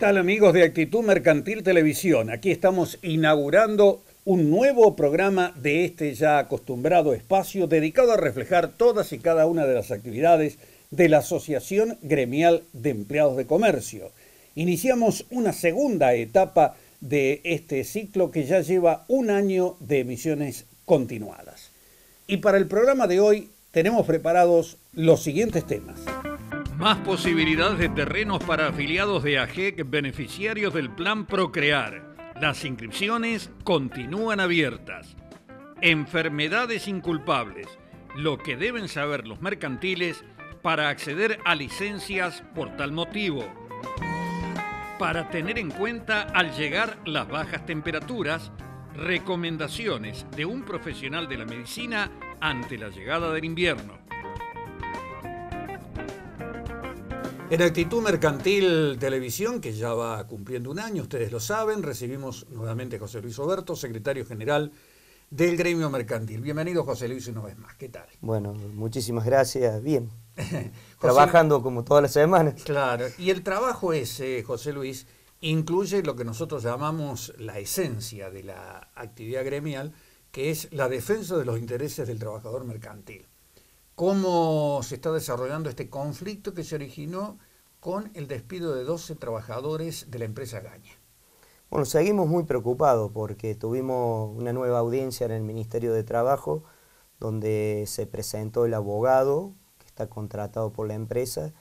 tal, amigos de Actitud Mercantil Televisión? Aquí estamos inaugurando un nuevo programa de este ya acostumbrado espacio dedicado a reflejar todas y cada una de las actividades de la Asociación Gremial de Empleados de Comercio. Iniciamos una segunda etapa de este ciclo que ya lleva un año de emisiones continuadas. Y para el programa de hoy tenemos preparados los siguientes temas. Más posibilidades de terrenos para afiliados de AGEC beneficiarios del Plan Procrear. Las inscripciones continúan abiertas. Enfermedades inculpables. Lo que deben saber los mercantiles para acceder a licencias por tal motivo. Para tener en cuenta al llegar las bajas temperaturas, recomendaciones de un profesional de la medicina ante la llegada del invierno. En Actitud Mercantil Televisión, que ya va cumpliendo un año, ustedes lo saben, recibimos nuevamente a José Luis Oberto, secretario general del Gremio Mercantil. Bienvenido, José Luis, una vez más. ¿Qué tal? Bueno, muchísimas gracias. Bien. Trabajando como todas las semanas. Claro. Y el trabajo ese, José Luis, incluye lo que nosotros llamamos la esencia de la actividad gremial, que es la defensa de los intereses del trabajador mercantil. ¿Cómo se está desarrollando este conflicto que se originó con el despido de 12 trabajadores de la empresa Gaña? Bueno, seguimos muy preocupados porque tuvimos una nueva audiencia en el Ministerio de Trabajo donde se presentó el abogado que está contratado por la empresa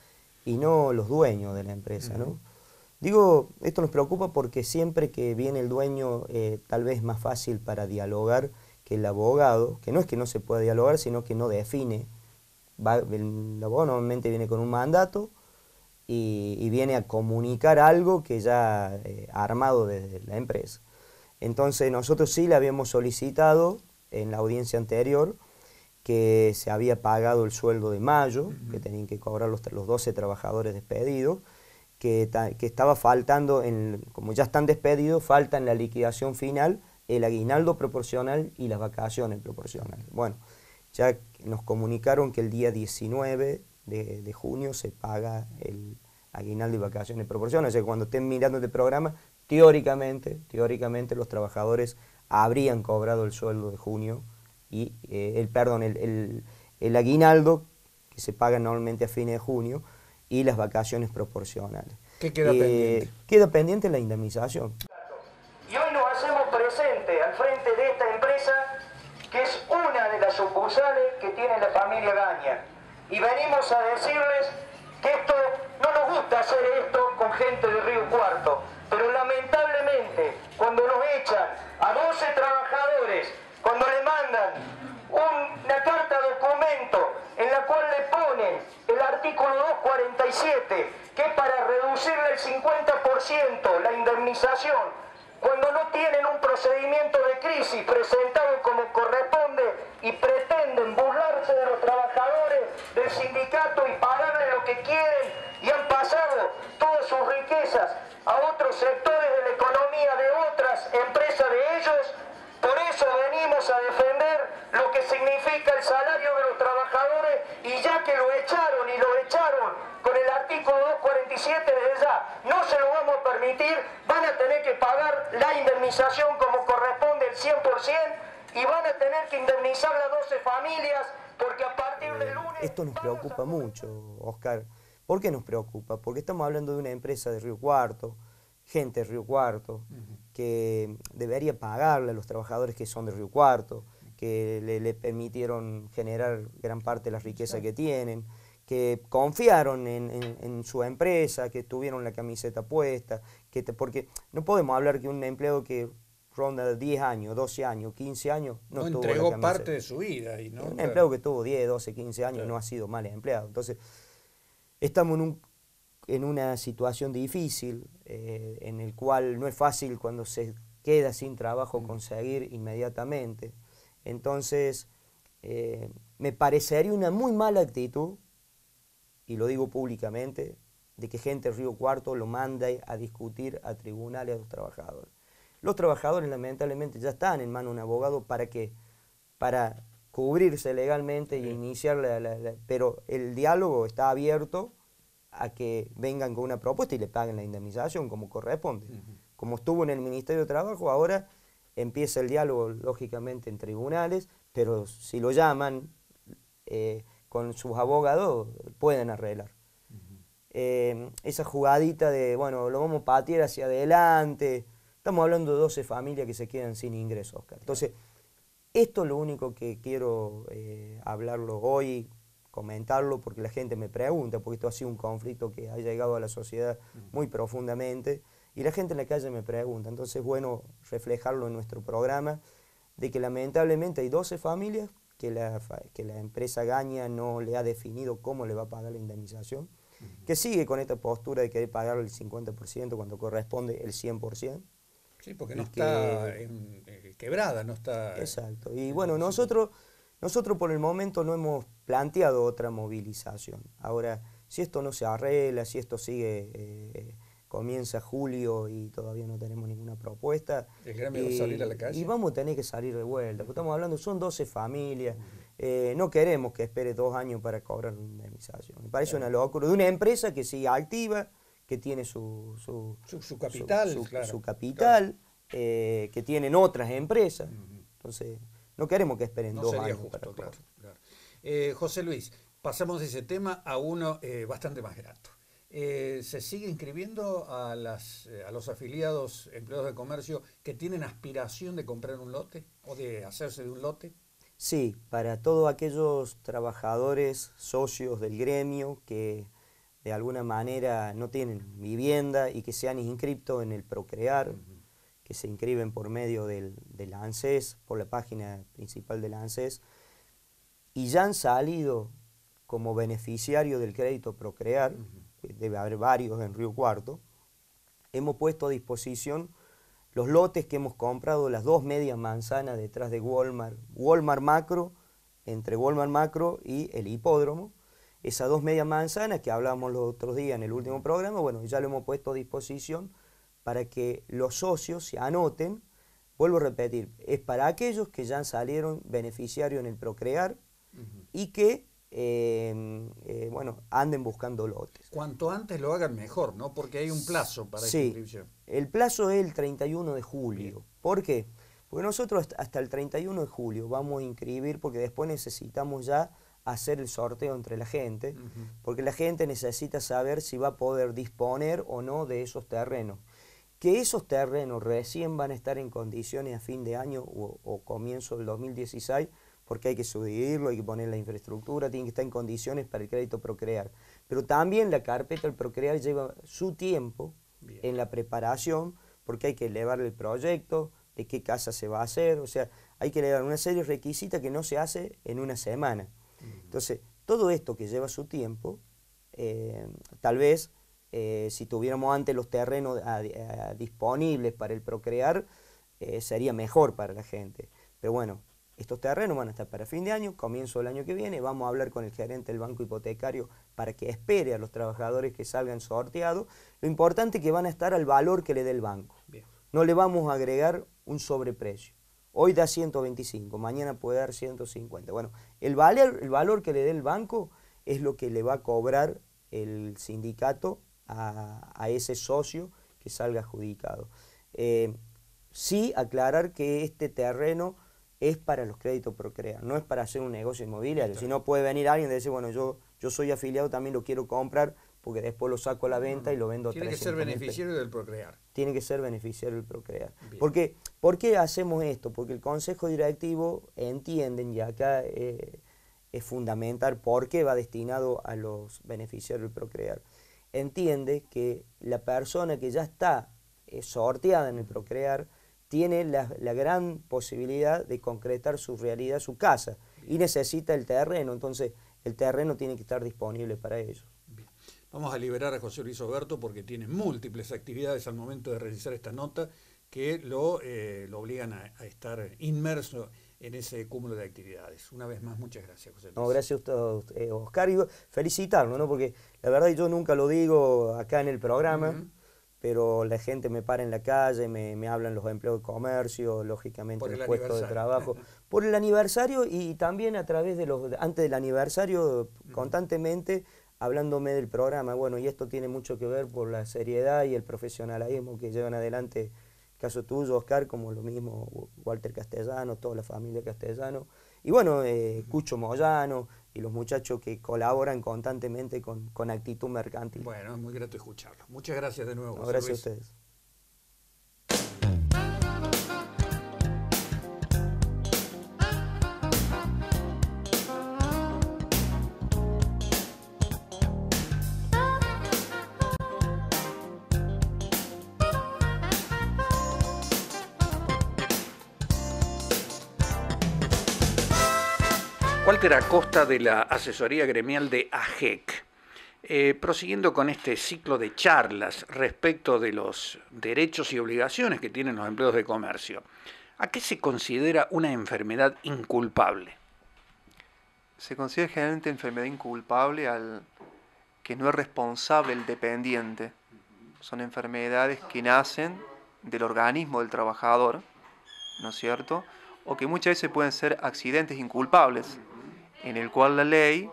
y no los dueños de la empresa, ¿no? Digo, esto nos preocupa porque siempre que viene el dueño tal vez es más fácil para dialogar que el abogado, que no es que no se pueda dialogar, sino que no define. El abogado normalmente viene con un mandato y viene a comunicar algo que ya armado desde la empresa. Entonces nosotros sí le habíamos solicitado en la audiencia anterior que se había pagado el sueldo de mayo, que tenían que cobrar los 12 trabajadores despedidos, que estaba faltando, como ya están despedidos, falta en la liquidación final el aguinaldo proporcional y las vacaciones proporcionales. Bueno, ya nos comunicaron que el día 19 de junio se paga el aguinaldo y vacaciones proporcionales. O sea, cuando estén mirando este programa, teóricamente los trabajadores habrían cobrado el sueldo de junio y el aguinaldo que se paga normalmente a fines de junio y las vacaciones proporcionales. ¿Qué queda pendiente? Queda pendiente la indemnización. Y hoy nos hacemos presente al frente de esta empresa, que es una de las sucursales que tiene la familia Gaña. Y venimos a decirles que no nos gusta hacer esto con gente de Río Cuarto, pero lamentablemente cuando nos echan a 12 trabajadores, cuando le mandan una carta documento en la cual le ponen el artículo 247, que es para reducirle el 50% la indemnización, cuando no tienen un procedimiento de crisis presentado como corresponde y pretenden burlarse de los trabajadores del sindicato y pagarle lo que quieren y han pasado todas sus riquezas a otros sectores de la economía de otras empresas de ellos, por eso venimos a defender lo que significa el salario de los trabajadores y ya que lo echaron con el artículo 247 desde ya, no se lo vamos a permitir, van a tener que pagar la indemnización como corresponde el 100% y van a tener que indemnizar las 12 familias porque a partir del lunes... Esto nos preocupa mucho, Oscar. ¿Por qué nos preocupa? Porque estamos hablando de una empresa de Río Cuarto, gente de Río Cuarto, que debería pagarle a los trabajadores que son de Río Cuarto, que le permitieron generar gran parte de la riqueza que tienen, que confiaron en su empresa, que tuvieron la camiseta puesta, porque no podemos hablar que un empleado que ronda 10 años, 12 años, 15 años, no tuvo entregó la camiseta. parte de su vida. Y no, un empleado que tuvo 10, 12, 15 años no ha sido mal empleado. Entonces, estamos en una situación difícil, en el cual no es fácil cuando se queda sin trabajo conseguir inmediatamente. Entonces, me parecería una muy mala actitud, y lo digo públicamente, de que gente de Río Cuarto lo mande a discutir a tribunales a los trabajadores. Los trabajadores lamentablemente ya están en manos de un abogado para cubrirse legalmente y iniciar pero el diálogo está abierto a que vengan con una propuesta y le paguen la indemnización como corresponde. Como estuvo en el Ministerio de Trabajo, ahora empieza el diálogo, lógicamente, en tribunales, pero si lo llaman con sus abogados, pueden arreglar. Esa jugadita de, bueno, lo vamos a patear hacia adelante, estamos hablando de 12 familias que se quedan sin ingresos, Oscar. Entonces, esto es lo único que quiero hablarlo hoy, comentarlo, porque la gente me pregunta, porque esto ha sido un conflicto que ha llegado a la sociedad muy profundamente, y la gente en la calle me pregunta. Entonces es bueno reflejarlo en nuestro programa, de que lamentablemente hay 12 familias que la empresa Gaña no le ha definido cómo le va a pagar la indemnización, que sigue con esta postura de querer pagar el 50% cuando corresponde el 100%. Sí, porque no está quebrada, no está... Exacto. Y bueno, nosotros por el momento no hemos planteado otra movilización. Ahora, si esto no se arregla, si esto sigue, comienza julio y todavía no tenemos ninguna propuesta... ¿El gremio va a salir a la calle? Y vamos a tener que salir de vuelta. Estamos hablando, son 12 familias. No queremos que espere 2 años para cobrar una indemnización. Me parece una locura. De una empresa que sigue activa, que tiene su capital, su capital, que tienen otras empresas. Entonces, no queremos que esperen 2 años. Justo, para claro. José Luis, pasamos de ese tema a uno bastante más grato. ¿Se sigue inscribiendo a los afiliados empleados de comercio que tienen aspiración de comprar un lote o de hacerse de un lote? Sí, para todos aquellos trabajadores, socios del gremio que de alguna manera no tienen vivienda y que se han inscrito en el Procrear, que se inscriben por medio del ANSES, por la página principal del ANSES, y ya han salido como beneficiario del crédito Procrear, debe haber varios en Río Cuarto, hemos puesto a disposición los lotes que hemos comprado, las 2 medias manzanas detrás de Walmart Macro, entre Walmart Macro y el hipódromo. Esas 2 medias manzanas que hablábamos los otros días en el último programa, bueno, ya lo hemos puesto a disposición para que los socios se anoten. Vuelvo a repetir, es para aquellos que ya salieron beneficiarios en el Procrear y que bueno, anden buscando lotes. Cuanto antes lo hagan mejor, ¿no? Porque hay un plazo para esta inscripción. El plazo es el 31 de julio. Bien. ¿Por qué? Porque nosotros hasta el 31 de julio vamos a inscribir, porque después necesitamos ya hacer el sorteo entre la gente, porque la gente necesita saber si va a poder disponer o no de esos terrenos. Que esos terrenos recién van a estar en condiciones a fin de año o comienzo del 2016, porque hay que subdividirlo, hay que poner la infraestructura, tiene que estar en condiciones para el crédito Procrear. Pero también la carpeta del Procrear lleva su tiempo en la preparación, porque hay que elevar el proyecto, de qué casa se va a hacer, o sea, hay que elevar una serie de requisitos que no se hace en una semana. Entonces, todo esto que lleva su tiempo, tal vez, si tuviéramos antes los terrenos disponibles para el Procrear, sería mejor para la gente. Pero bueno, estos terrenos van a estar para fin de año, comienzo del año que viene, vamos a hablar con el gerente del banco hipotecario para que espere a los trabajadores que salgan sorteados. Lo importante es que van a estar al valor que le dé el banco. Bien. No le vamos a agregar un sobreprecio. Hoy da 125, mañana puede dar 150. Bueno, el valor que le dé el banco es lo que le va a cobrar el sindicato a ese socio que salga adjudicado. Sí aclarar que este terreno es para los créditos Procrear, no es para hacer un negocio inmobiliario. Si no puede venir alguien y decir, bueno, yo soy afiliado, también lo quiero comprar, porque después lo saco a la venta y lo vendo a 300.000 pesos. Tiene que ser beneficiario del Procrear. Tiene que ser beneficiario del Procrear. Porque, ¿por qué hacemos esto? Porque el Consejo Directivo entienden, y acá es fundamental, por qué va destinado a los beneficiarios del Procrear. Entiende que la persona que ya está sorteada en el Procrear tiene la gran posibilidad de concretar su realidad, su casa, y necesita el terreno, entonces el terreno tiene que estar disponible para ellos. Bien. Vamos a liberar a José Luis Oberto porque tiene múltiples actividades al momento de realizar esta nota que lo obligan a estar inmerso en ese cúmulo de actividades. Una vez más, muchas gracias, José Luis. No, gracias a usted, Oscar, y felicitarlo, ¿no? Porque la verdad yo nunca lo digo acá en el programa, pero la gente me para en la calle, me hablan los empleados de comercio, lógicamente los puestos de trabajo, por el aniversario y también a través de antes del aniversario, constantemente hablándome del programa. Bueno, y esto tiene mucho que ver por la seriedad y el profesionalismo que llevan adelante, caso tuyo, Oscar, como lo mismo Walter Castellano, toda la familia Castellano, y bueno, Cucho Moyano y los muchachos que colaboran constantemente con Actitud Mercantil. Bueno, es muy grato escucharlo. Muchas gracias de nuevo, José Gracias Luis. a ustedes. Walter Acosta, de la asesoría gremial de AGEC. Prosiguiendo con este ciclo de charlas respecto de los derechos y obligaciones que tienen los empleados de comercio, ¿a qué se considera una enfermedad inculpable? Se considera generalmente enfermedad inculpable al que no es responsable el dependiente. Son enfermedades que nacen del organismo del trabajador, ¿no es cierto? O que muchas veces pueden ser accidentes inculpables, en el cual la ley,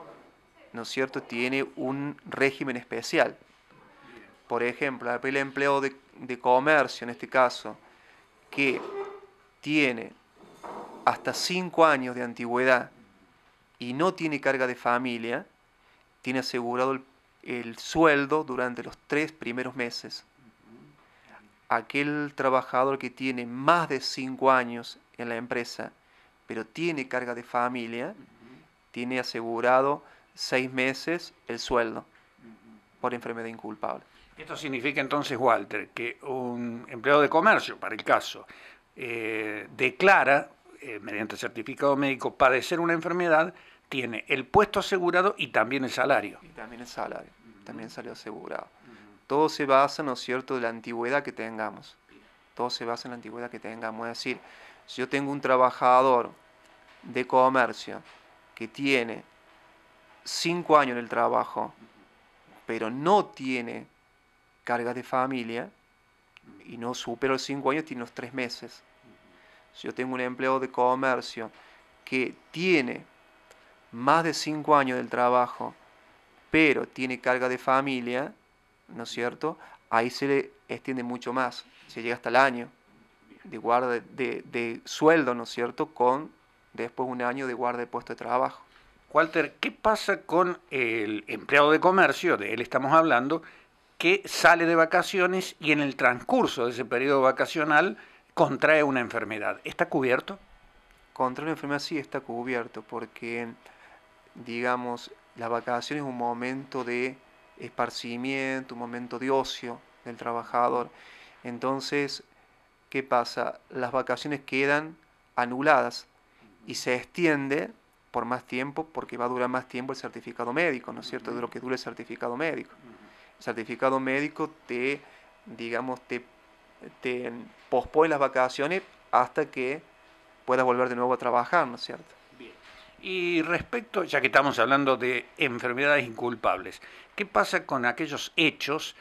¿no es cierto?, tiene un régimen especial. Por ejemplo, el empleado de comercio, en este caso, que tiene hasta 5 años de antigüedad y no tiene carga de familia, tiene asegurado el sueldo durante los 3 primeros meses. Aquel trabajador que tiene más de 5 años en la empresa, pero tiene carga de familia, tiene asegurado 6 meses el sueldo por enfermedad inculpable. Esto significa entonces, Walter, que un empleado de comercio, para el caso, declara, mediante certificado médico, padecer una enfermedad, tiene el puesto asegurado y también el salario. Y también el salario, también salió asegurado. Todo se basa, ¿no es cierto?, de la antigüedad que tengamos. Todo se basa en la antigüedad que tengamos. Es decir, si yo tengo un trabajador de comercio que tiene 5 años en el trabajo, pero no tiene carga de familia y no supera los 5 años, tiene los 3 meses. Si yo tengo un empleado de comercio que tiene más de 5 años del trabajo, pero tiene carga de familia, ¿no es cierto?, ahí se le extiende mucho más, se llega hasta el año de guarda de sueldo, ¿no es cierto?, con después un año de guarda de puesto de trabajo. Walter, ¿qué pasa con el empleado de comercio, de él estamos hablando, que sale de vacaciones y en el transcurso de ese periodo vacacional contrae una enfermedad? ¿Está cubierto? Contra una enfermedad sí está cubierto, porque, digamos, la vacación es un momento de esparcimiento, un momento de ocio del trabajador. Entonces, ¿qué pasa? Las vacaciones quedan anuladas y se extiende por más tiempo, porque va a durar más tiempo el certificado médico, ¿no es cierto?, de lo que dura el certificado médico. El certificado médico te pospone las vacaciones hasta que puedas volver de nuevo a trabajar, ¿no es cierto? Bien. Y respecto, ya que estamos hablando de enfermedades inculpables, ¿qué pasa con aquellos hechos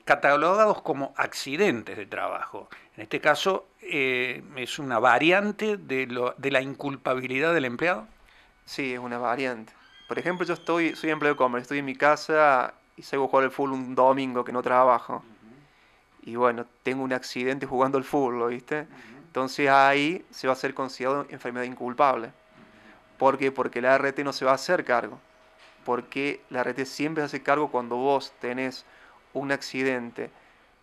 catalogados como accidentes de trabajo? En este caso, ¿es una variante de la inculpabilidad del empleado? Sí, es una variante. Por ejemplo, soy empleado de comercio, estoy en mi casa y salgo a jugar al fútbol un domingo que no trabajo. Y bueno, tengo un accidente jugando al fútbol, ¿viste? Entonces ahí se va a ser considerado enfermedad inculpable. ¿Por qué? Porque la ART no se va a hacer cargo. Porque la ART siempre se hace cargo cuando vos tenés un accidente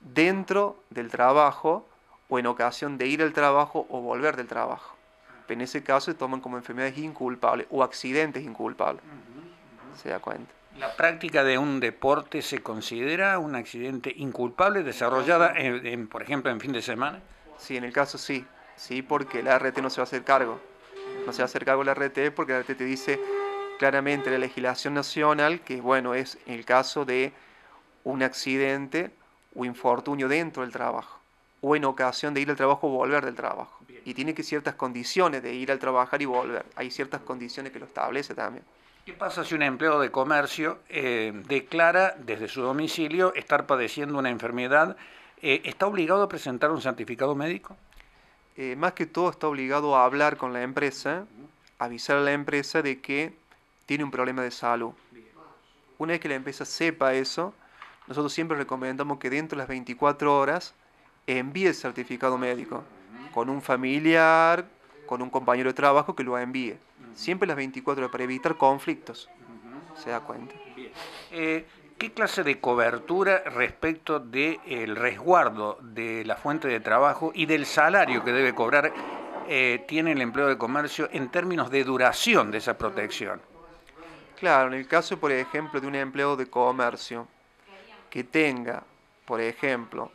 dentro del trabajo o en ocasión de ir al trabajo o volver del trabajo. En ese caso se toman como enfermedades inculpables o accidentes inculpables. ¿Se da cuenta? ¿La práctica de un deporte se considera un accidente inculpable desarrollada, por ejemplo, en fin de semana? Sí, en el caso sí. Sí, porque la ART no se va a hacer cargo. No se va a hacer cargo la ART porque la ART te dice claramente la legislación nacional que, bueno, es en el caso de un accidente o infortunio dentro del trabajo o en ocasión de ir al trabajo o volver del trabajo. Bien. Y tiene que ciertas condiciones de ir al trabajar y volver. Hay ciertas condiciones que lo establece también. ¿Qué pasa si un empleado de comercio declara desde su domicilio estar padeciendo una enfermedad? ¿Está obligado a presentar un certificado médico? Más que todo está obligado a hablar con la empresa, avisar a la empresa de que tiene un problema de salud. Una vez que la empresa sepa eso, nosotros siempre recomendamos que dentro de las 24 horas envíe el certificado médico con un familiar, con un compañero de trabajo que lo envíe. Siempre las 24 horas para evitar conflictos. ¿Se da cuenta? ¿Qué clase de cobertura respecto del resguardo de la fuente de trabajo y del salario que debe cobrar tiene el empleado de comercio en términos de duración de esa protección? Claro, en el caso, por ejemplo, de un empleado de comercio que tenga, por ejemplo,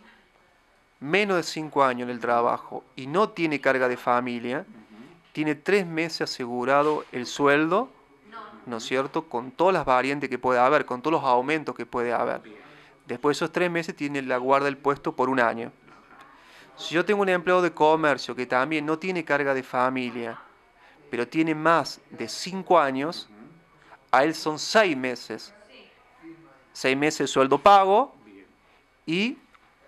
menos de 5 años en el trabajo y no tiene carga de familia, tiene 3 meses asegurado el sueldo, ¿no es cierto?, con todas las variantes que puede haber, con todos los aumentos que puede haber. Después de esos 3 meses tiene la guarda del puesto por 1 año. Si yo tengo un empleado de comercio que también no tiene carga de familia, pero tiene más de 5 años, a él son 6 meses. 6 meses de sueldo pago y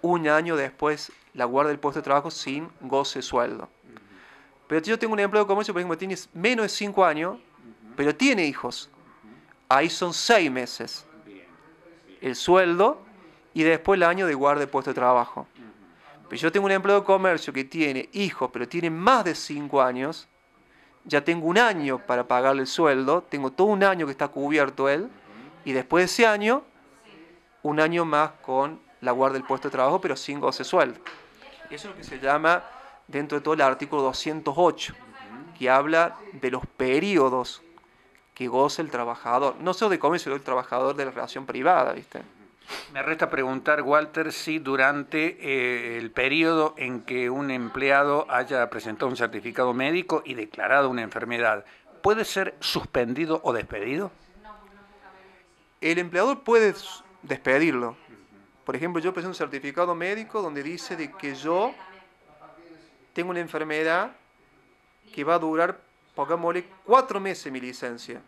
1 año después la guarda del puesto de trabajo sin goce de sueldo. Pero si yo tengo un empleado de comercio, por ejemplo, que tiene menos de 5 años, pero tiene hijos, ahí son 6 meses el sueldo y después el año de guarda del puesto de trabajo. Pero si yo tengo un empleado de comercio que tiene hijos, pero tiene más de 5 años, ya tengo 1 año para pagarle el sueldo, tengo todo 1 año que está cubierto él, y después de ese año, 1 año más con la guarda del puesto de trabajo, pero sin goce de sueldo. Eso es lo que se llama, dentro de todo, el artículo 208, que habla de los periodos que goza el trabajador, no solo de comercio, sino el trabajador de la relación privada, ¿viste? Me resta preguntar, Walter, si durante el periodo en que un empleado haya presentado un certificado médico y declarado una enfermedad, ¿puede ser suspendido o despedido? El empleador puede despedirlo. Por ejemplo, yo presento un certificado médico donde dice de que yo tengo una enfermedad que va a durar, pongámosle, 4 meses mi licencia.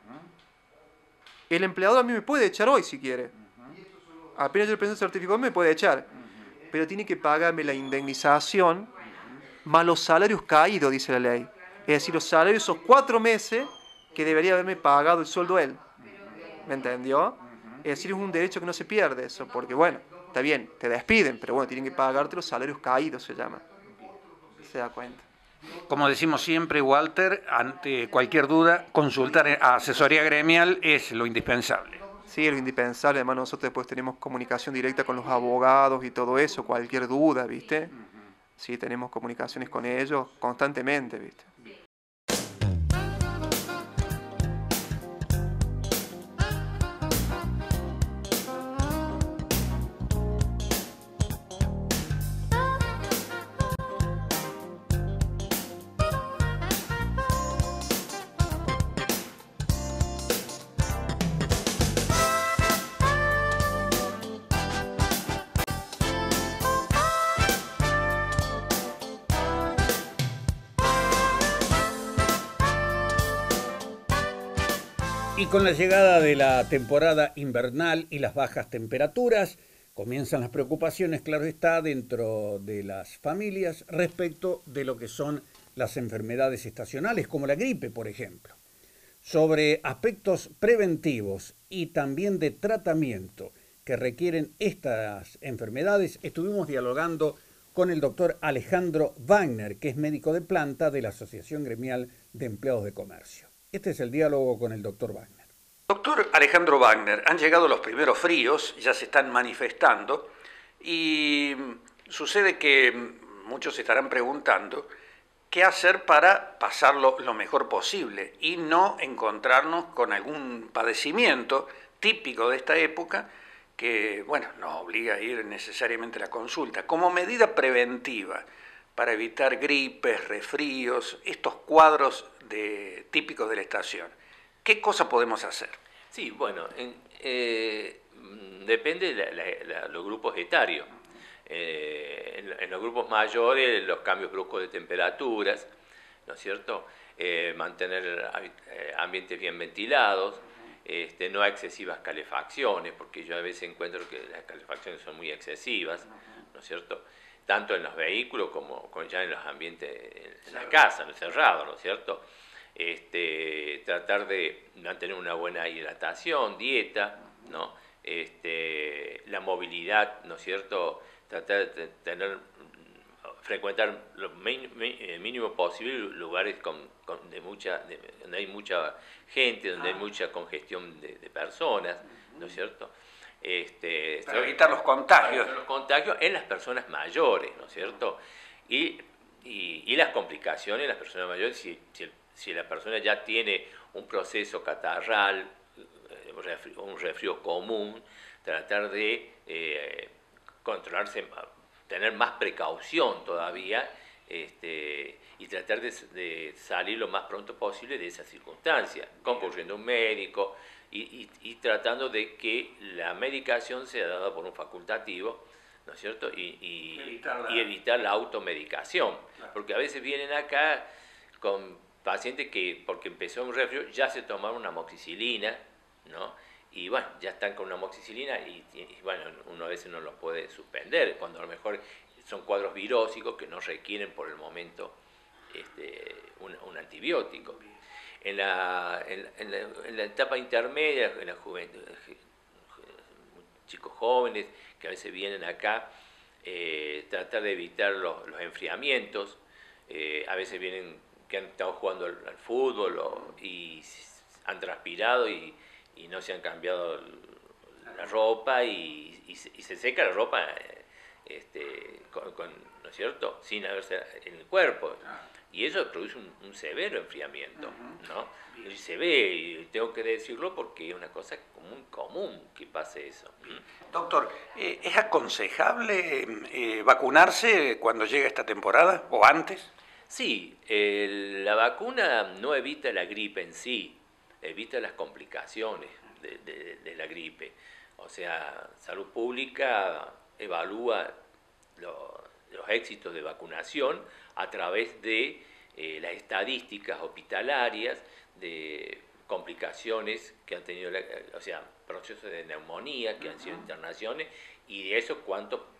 El empleador a mí me puede echar hoy si quiere. Apenas yo le presento el certificado me puede echar. Pero tiene que pagarme la indemnización más los salarios caídos, dice la ley. Es decir, los salarios esos 4 meses que debería haberme pagado el sueldo él. ¿Me entendió? Es decir, es un derecho que no se pierde eso, porque bueno, está bien, te despiden, pero bueno, tienen que pagarte los salarios caídos, se llama. ¿Se da cuenta? Como decimos siempre, Walter, ante cualquier duda, consultar a asesoría gremial es lo indispensable. Sí, es lo indispensable. Además, nosotros después tenemos comunicación directa con los abogados y todo eso, cualquier duda, ¿viste? Sí, tenemos comunicaciones con ellos constantemente, ¿viste? Y con la llegada de la temporada invernal y las bajas temperaturas, comienzan las preocupaciones, claro está, dentro de las familias respecto de lo que son las enfermedades estacionales, como la gripe, por ejemplo. Sobre aspectos preventivos y también de tratamiento que requieren estas enfermedades, estuvimos dialogando con el doctor Alejandro Wagner, que es médico de planta de la Asociación Gremial de Empleados de Comercio. Este es el diálogo con el doctor Wagner. Doctor Alejandro Wagner, han llegado los primeros fríos, ya se están manifestando y sucede que muchos se estarán preguntando qué hacer para pasarlo lo mejor posible y no encontrarnos con algún padecimiento típico de esta época que, bueno, nos obliga a ir necesariamente a la consulta. Como medida preventiva para evitar gripes, resfríos, estos cuadros típicos de la estación, ¿qué cosa podemos hacer? Sí, bueno, depende de los grupos etarios. En los grupos mayores, los cambios bruscos de temperaturas, ¿no es cierto? Mantener ambientes bien ventilados, no excesivas calefacciones, porque yo a veces encuentro que las calefacciones son muy excesivas, ¿no es cierto? Tanto en los vehículos como ya en los ambientes, en la casa, en el cerrado, ¿no es cierto? Tratar de mantener una buena hidratación, dieta, ¿no? La movilidad, ¿no es cierto? Tratar de frecuentar lo mínimo posible lugares donde hay mucha gente, donde hay mucha congestión de personas, ¿no es cierto? Para evitar los contagios. Los contagios en las personas mayores, ¿no es cierto? Y las complicaciones en las personas mayores, si la persona ya tiene un proceso catarral, un resfrío común, tratar de controlarse, tener más precaución todavía, y tratar de salir lo más pronto posible de esa circunstancia, concurriendo a un médico y tratando de que la medicación sea dada por un facultativo, ¿no es cierto? Y evitar la automedicación, claro. Porque a veces vienen acá con pacientes que, porque empezó un resfrío, ya se tomaron una amoxicilina, ¿no? Y bueno, ya están con una amoxicilina y bueno, uno a veces no los puede suspender, cuando a lo mejor son cuadros virósicos que no requieren por el momento un antibiótico. En la etapa intermedia, en la juventud, chicos jóvenes que a veces vienen acá, tratar de evitar los enfriamientos, a veces vienen que han estado jugando al fútbol y han transpirado y no se han cambiado la ropa y se seca la ropa ¿no es cierto?, sin haberse en el cuerpo. Y eso produce un severo enfriamiento, ¿no? Y se ve, y tengo que decirlo porque es una cosa común que pase eso. Doctor, ¿es aconsejable vacunarse cuando llega esta temporada o antes? Sí, la vacuna no evita la gripe en sí, evita las complicaciones de la gripe. O sea, Salud Pública evalúa los éxitos de vacunación a través de las estadísticas hospitalarias de complicaciones que han tenido, o sea, procesos de neumonía que han sido internaciones, y de eso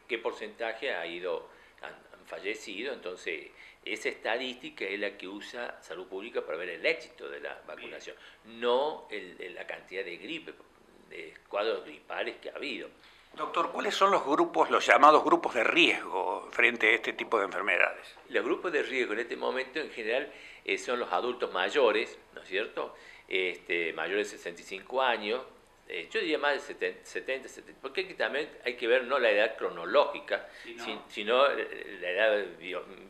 qué porcentaje han fallecido. Entonces, esa estadística es la que usa Salud Pública para ver el éxito de la vacunación, no la cantidad de gripe, de cuadros gripales que ha habido. Doctor, ¿cuáles son los llamados grupos de riesgo frente a este tipo de enfermedades? Los grupos de riesgo en este momento en general son los adultos mayores, ¿no es cierto? Mayores de 65 años, yo diría más de 70, porque aquí también hay que ver no la edad cronológica, sino la edad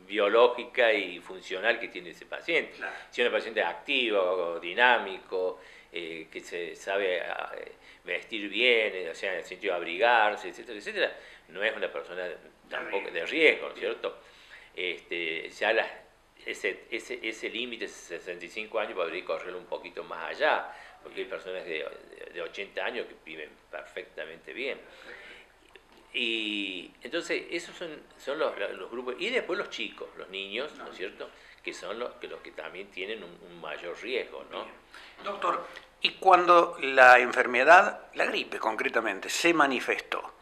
biológica y funcional que tiene ese paciente. Claro. Si es un paciente activo, dinámico, que se sabe vestir bien, o sea, en el sentido de abrigarse, etcétera, etcétera, no es una persona tampoco de riesgo, ¿no es cierto? Ya ese límite de 65 años podría correrlo un poquito más allá, porque hay personas de 80 años que viven perfectamente bien. Y entonces esos son los grupos, y después los chicos, los niños, ¿no es cierto?, que son los que también tienen un mayor riesgo, ¿no? Doctor, ¿y cuando la enfermedad, la gripe concretamente, se manifestó,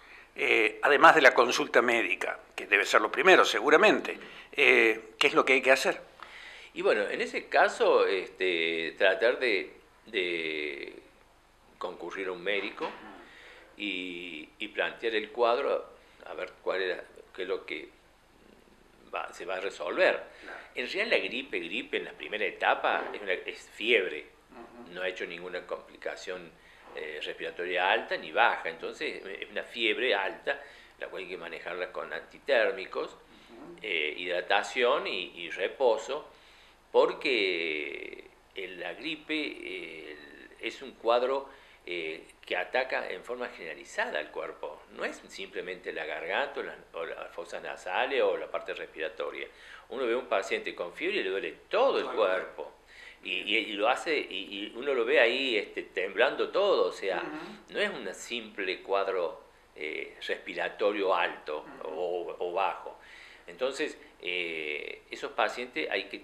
además de la consulta médica, que debe ser lo primero seguramente, ¿qué es lo que hay que hacer? Y bueno, en ese caso, tratar de concurrir a un médico y plantear el cuadro, a ver qué es lo que se va a resolver. En realidad la gripe en la primera etapa es fiebre, no ha hecho ninguna complicación respiratoria alta ni baja, entonces es una fiebre alta, la cual hay que manejarla con antitérmicos, hidratación y reposo, porque la gripe es un cuadro que ataca en forma generalizada al cuerpo, no es simplemente la garganta o las fosas nasales o la parte respiratoria. Uno ve a un paciente con fiebre y le duele todo el cuerpo. Y lo hace, y uno lo ve ahí temblando todo, o sea, no es un simple cuadro respiratorio alto o bajo. Entonces, esos pacientes hay que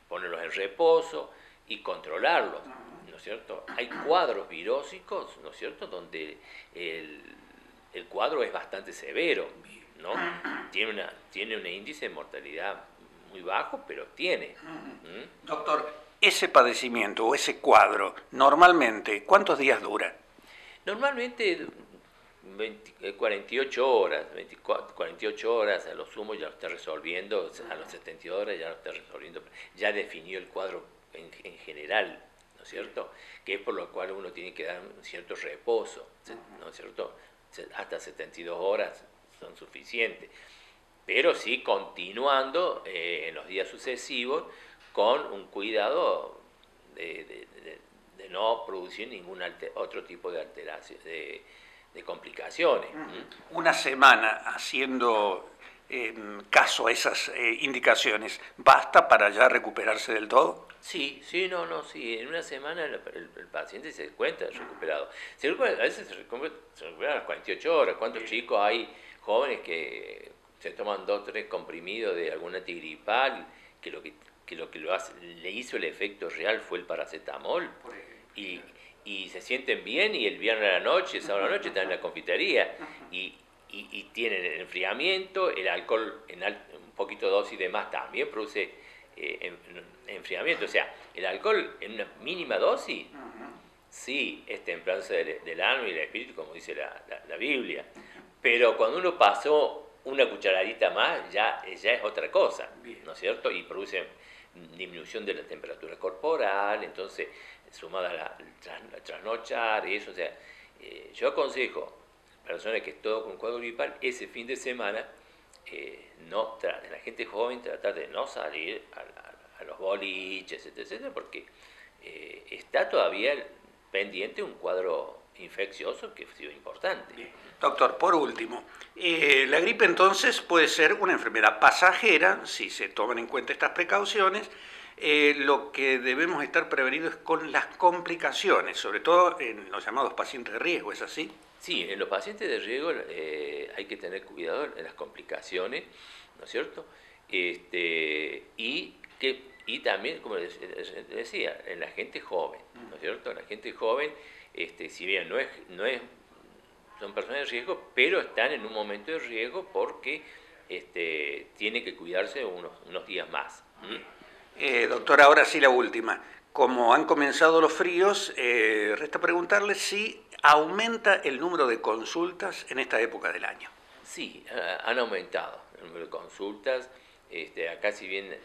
ponerlos en reposo y controlarlos, ¿no es cierto? Hay cuadros virósicos, ¿no es cierto?, donde el cuadro es bastante severo, ¿no? Tiene un índice de mortalidad muy bajo, pero tiene. Doctor, ese padecimiento o ese cuadro, normalmente, ¿cuántos días dura? Normalmente 48 horas, 48 horas a lo sumo ya lo está resolviendo, a los 72 horas ya lo está resolviendo, ya definió el cuadro en general, ¿no es cierto? Que es por lo cual uno tiene que dar un cierto reposo, ¿no es cierto? Hasta 72 horas son suficientes, pero sí continuando en los días sucesivos con un cuidado de no producir ningún otro tipo de alteración, de complicaciones. Una semana haciendo caso a esas indicaciones, ¿basta para ya recuperarse del todo? Sí, sí, sí. En una semana el paciente se cuenta recuperado. A veces se recupera a las 48 horas. ¿Cuántos chicos hay jóvenes que se toman 2 o 3 comprimidos de alguna antigripal que le hizo el efecto real fue el paracetamol? Y se sienten bien, y el viernes a la noche, sábado a la noche están en la confitería y tienen el enfriamiento, el alcohol en un poquito de dosis de más también produce enfriamiento. O sea, el alcohol en una mínima dosis, sí, es templanza del alma y del espíritu, como dice la Biblia. Pero cuando uno pasó una cucharadita más, ya es otra cosa, ¿no es cierto? Y produce disminución de la temperatura corporal, entonces sumada a la trasnochar y eso. O sea, yo aconsejo a personas que estén con cuadro gripal ese fin de semana, la gente joven, tratar de no salir a los boliches, etcétera, porque está todavía pendiente un cuadro infeccioso que ha sido importante. Bien. Doctor, por último, la gripe entonces puede ser una enfermedad pasajera si se toman en cuenta estas precauciones. Lo que debemos estar prevenidos es con las complicaciones, sobre todo en los llamados pacientes de riesgo, ¿es así? Sí, en los pacientes de riesgo hay que tener cuidado en las complicaciones, ¿no es cierto? Y también, como decía, en la gente joven, ¿no es cierto? La gente joven, si bien son personas de riesgo, pero están en un momento de riesgo porque tiene que cuidarse unos días más. Doctor, ahora sí la última. Como han comenzado los fríos, resta preguntarle si aumenta el número de consultas en esta época del año. Sí, han aumentado el número de consultas. Acá, si bien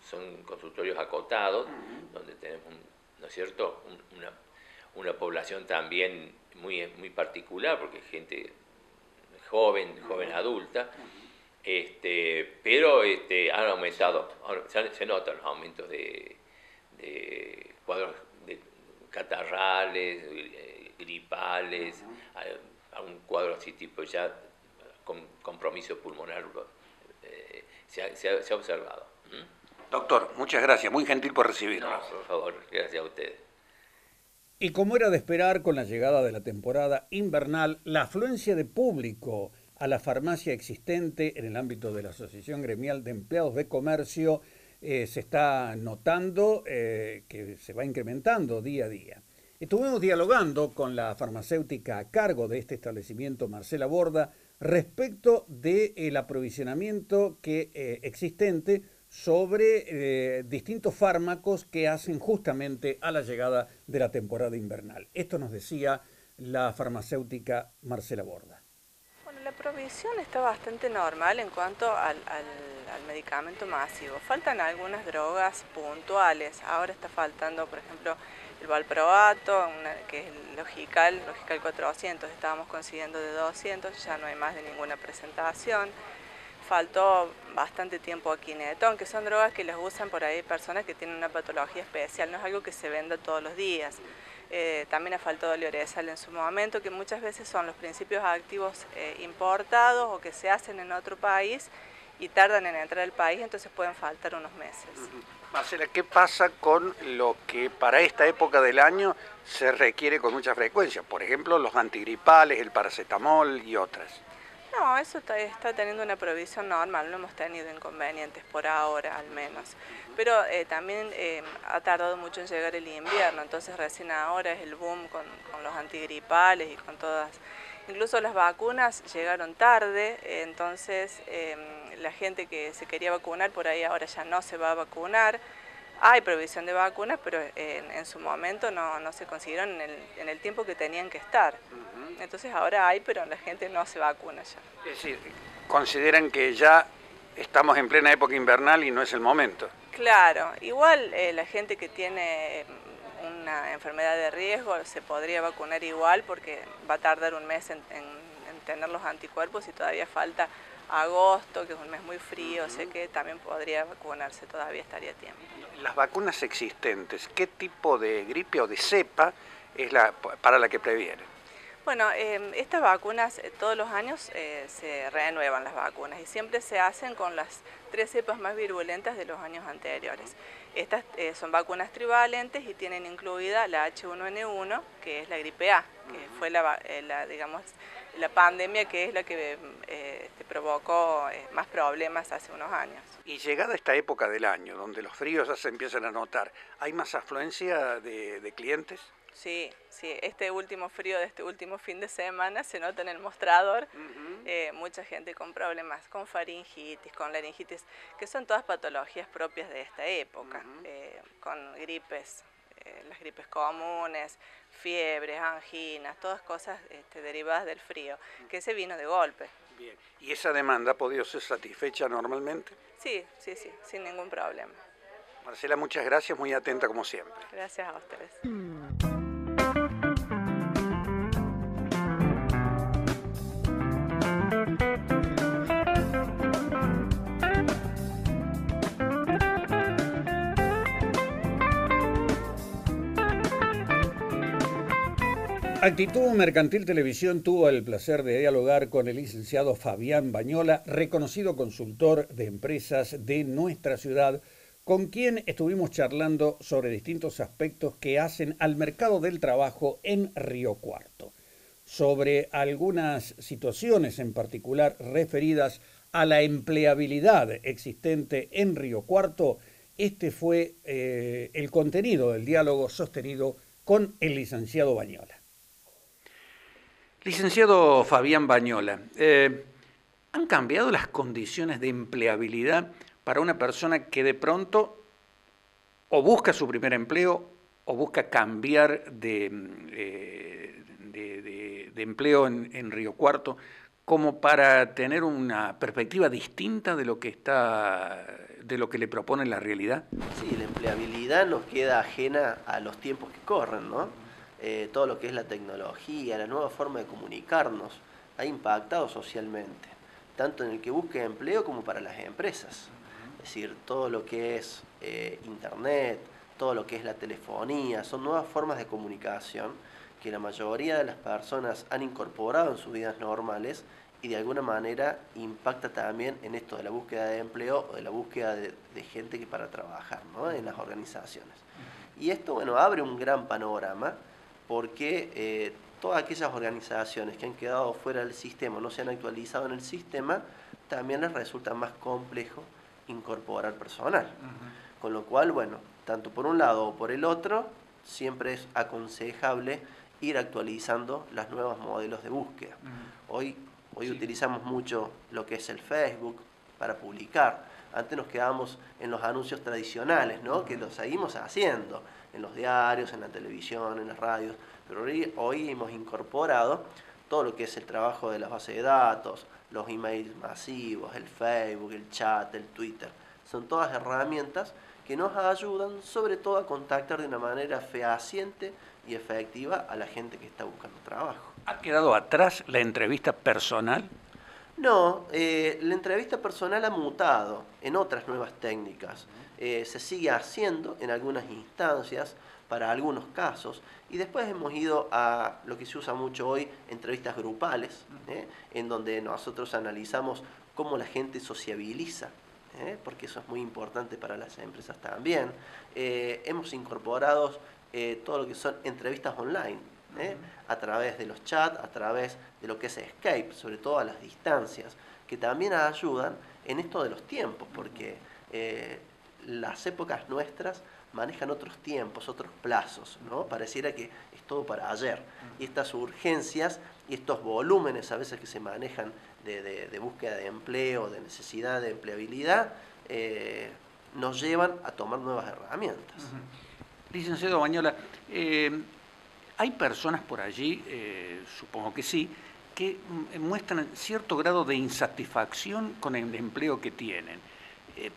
son consultorios acotados, donde tenemos, ¿no es cierto?, una población también muy particular, porque es gente joven adulta, pero han aumentado, se notan los aumentos de cuadros de catarrales, gripales, algún cuadro así tipo ya con compromiso pulmonar se ha observado. Doctor, muchas gracias, muy gentil por recibirnos. No, por favor, gracias a ustedes. Y como era de esperar con la llegada de la temporada invernal, la afluencia de público a la farmacia existente en el ámbito de la Asociación Gremial de Empleados de Comercio se está notando que se va incrementando día a día. Estuvimos dialogando con la farmacéutica a cargo de este establecimiento, Marcela Borda, respecto del aprovisionamiento existente sobre distintos fármacos que hacen justamente a la llegada de la temporada invernal. Esto nos decía la farmacéutica Marcela Borda. Bueno, la provisión está bastante normal en cuanto al medicamento masivo. Faltan algunas drogas puntuales. Ahora está faltando, por ejemplo, el valproato, que es el Logical 400. Estábamos consiguiendo de 200, ya no hay más de ninguna presentación. Faltó bastante tiempo Aquinetón, que son drogas que las usan por ahí personas que tienen una patología especial, no es algo que se venda todos los días. También ha faltado Lioresal en su momento, que muchas veces son los principios activos importados o que se hacen en otro país y tardan en entrar al país, entonces pueden faltar unos meses. Marcela, ¿qué pasa con lo que para esta época del año se requiere con mucha frecuencia? Por ejemplo, los antigripales, el paracetamol y otras. No, eso está teniendo una provisión normal, no hemos tenido inconvenientes por ahora al menos. Pero también ha tardado mucho en llegar el invierno, entonces recién ahora es el boom con los antigripales y con todas. Incluso las vacunas llegaron tarde, entonces la gente que se quería vacunar por ahí ahora ya no se va a vacunar. Hay provisión de vacunas, pero en su momento no se consiguieron en el tiempo que tenían que estar. Entonces ahora hay, pero la gente no se vacuna ya. Es decir, consideran que ya estamos en plena época invernal y no es el momento. Claro, igual la gente que tiene una enfermedad de riesgo se podría vacunar igual porque va a tardar un mes en tener los anticuerpos y todavía falta agosto, que es un mes muy frío, sé que también podría vacunarse, todavía estaría a tiempo. Las vacunas existentes, ¿qué tipo de gripe o de cepa es para la que previene? Bueno, estas vacunas todos los años se renuevan las vacunas y siempre se hacen con las 3 cepas más virulentas de los años anteriores. Estas son vacunas trivalentes y tienen incluida la H1N1, que es la gripe A, que fue digamos, la pandemia que es la que provocó más problemas hace unos años. Y llegada esta época del año, donde los fríos ya se empiezan a notar, ¿hay más afluencia de clientes? Sí, este último frío de este último fin de semana se nota en el mostrador, mucha gente con problemas, con faringitis, con laringitis, que son todas patologías propias de esta época, con gripes, las gripes comunes, fiebres, anginas, todas cosas derivadas del frío, que se vino de golpe. Bien. ¿Y esa demanda ha podido ser satisfecha normalmente? Sí, sin ningún problema. Marcela, muchas gracias, muy atenta como siempre. Gracias a ustedes. Actitud Mercantil Televisión tuvo el placer de dialogar con el licenciado Fabián Bañola, reconocido consultor de empresas de nuestra ciudad, con quien estuvimos charlando sobre distintos aspectos que hacen al mercado del trabajo en Río Cuarto, sobre algunas situaciones en particular referidas a la empleabilidad existente en Río Cuarto. Este fue el contenido del diálogo sostenido con el licenciado Bañola. Licenciado Fabián Bañola, ¿han cambiado las condiciones de empleabilidad para una persona que de pronto o busca su primer empleo o busca cambiar de empleo en Río Cuarto, como para tener una perspectiva distinta de lo que le propone la realidad? Sí, la empleabilidad nos queda ajena a los tiempos que corren, ¿no? Todo lo que es la tecnología, la nueva forma de comunicarnos, ha impactado socialmente, tanto en el que busque empleo como para las empresas. Es decir, todo lo que es internet, todo lo que es la telefonía, son nuevas formas de comunicación que la mayoría de las personas han incorporado en sus vidas normales y de alguna manera impacta también en esto de la búsqueda de empleo o de la búsqueda de gente que para trabajar, ¿no?, en las organizaciones. Y esto, bueno, abre un gran panorama porque todas aquellas organizaciones que han quedado fuera del sistema, no se han actualizado en el sistema, también les resulta más complejo incorporar personal. Con lo cual, bueno, tanto por un lado o por el otro, siempre es aconsejable ir actualizando los nuevos modelos de búsqueda. Hoy utilizamos mucho lo que es el Facebook para publicar. Antes nos quedábamos en los anuncios tradicionales, ¿no?, que lo seguimos haciendo, en los diarios, en la televisión, en las radios, pero hoy hemos incorporado todo lo que es el trabajo de las bases de datos, los emails masivos, el Facebook, el chat, el Twitter. Son todas herramientas que nos ayudan sobre todo a contactar de una manera fehaciente y efectiva a la gente que está buscando trabajo. ¿Ha quedado atrás la entrevista personal? No, la entrevista personal ha mutado en otras nuevas técnicas. Se sigue haciendo en algunas instancias, para algunos casos, y después hemos ido a lo que se usa mucho hoy, entrevistas grupales, en donde nosotros analizamos cómo la gente sociabiliza, porque eso es muy importante para las empresas también. Hemos incorporado todo lo que son entrevistas online, a través de los chats, a través de lo que es Skype, sobre todo a las distancias, que también ayudan en esto de los tiempos, porque las épocas nuestras manejan otros tiempos, otros plazos, ¿no? Pareciera que es todo para ayer. Y estas urgencias y estos volúmenes a veces que se manejan de búsqueda de empleo, de necesidad de empleabilidad, nos llevan a tomar nuevas herramientas. Licenciado Bañola, hay personas por allí, supongo que sí, que muestran cierto grado de insatisfacción con el empleo que tienen.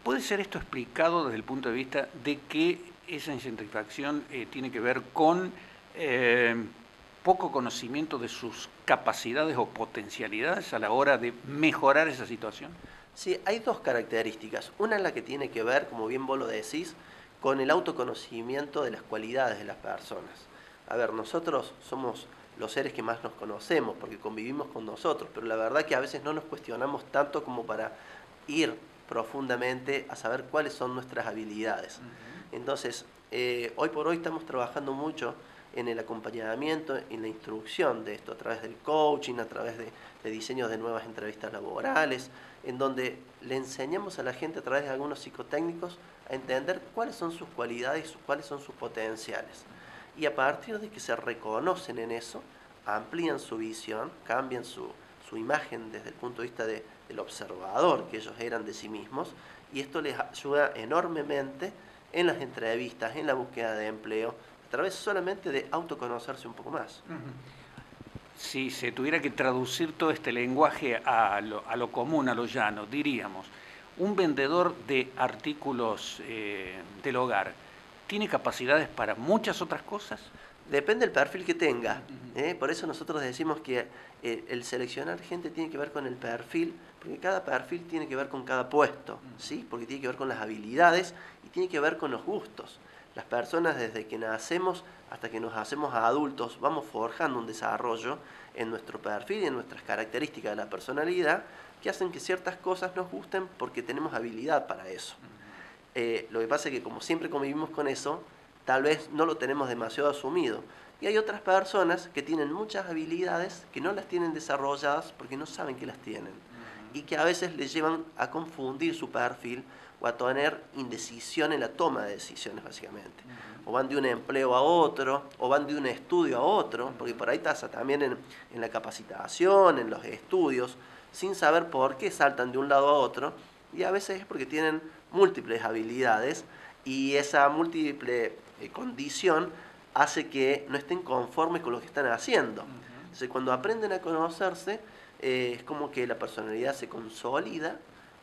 ¿Puede ser esto explicado desde el punto de vista de que esa insatisfacción tiene que ver con poco conocimiento de sus capacidades o potencialidades a la hora de mejorar esa situación? Sí, hay dos características. Una es la que tiene que ver, como bien vos lo decís, con el autoconocimiento de las cualidades de las personas. A ver, nosotros somos los seres que más nos conocemos porque convivimos con nosotros, pero la verdad que a veces no nos cuestionamos tanto como para ir profundamente a saber cuáles son nuestras habilidades. Entonces, hoy por hoy estamos trabajando mucho en el acompañamiento, en la instrucción de esto, a través del coaching, a través de diseño de nuevas entrevistas laborales, en donde le enseñamos a la gente a través de algunos psicotécnicos a entender cuáles son sus cualidades, cuáles son sus potenciales. Y a partir de que se reconocen en eso, amplían su visión, cambian su imagen desde el punto de vista del observador que ellos eran de sí mismos, y esto les ayuda enormemente en las entrevistas, en la búsqueda de empleo, a través solamente de autoconocerse un poco más. Si se tuviera que traducir todo este lenguaje a lo común, a lo llano, diríamos, un vendedor de artículos del hogar, ¿tiene capacidades para muchas otras cosas? Depende del perfil que tenga. Por eso nosotros decimos que el seleccionar gente tiene que ver con el perfil, porque cada perfil tiene que ver con cada puesto, ¿sí? Porque tiene que ver con las habilidades y tiene que ver con los gustos. Las personas desde que nacemos hasta que nos hacemos adultos vamos forjando un desarrollo en nuestro perfil y en nuestras características de la personalidad que hacen que ciertas cosas nos gusten porque tenemos habilidad para eso. Lo que pasa es que como siempre convivimos con eso, tal vez no lo tenemos demasiado asumido. Y hay otras personas que tienen muchas habilidades que no las tienen desarrolladas porque no saben que las tienen. Y que a veces les llevan a confundir su perfil o a tener indecisión en la toma de decisiones, básicamente. O van de un empleo a otro, o van de un estudio a otro, porque por ahí pasa también en la capacitación, en los estudios, sin saber por qué saltan de un lado a otro, y a veces es porque tienen múltiples habilidades, y esa múltiple condición hace que no estén conformes con lo que están haciendo. Entonces, cuando aprenden a conocerse, es como que la personalidad se consolida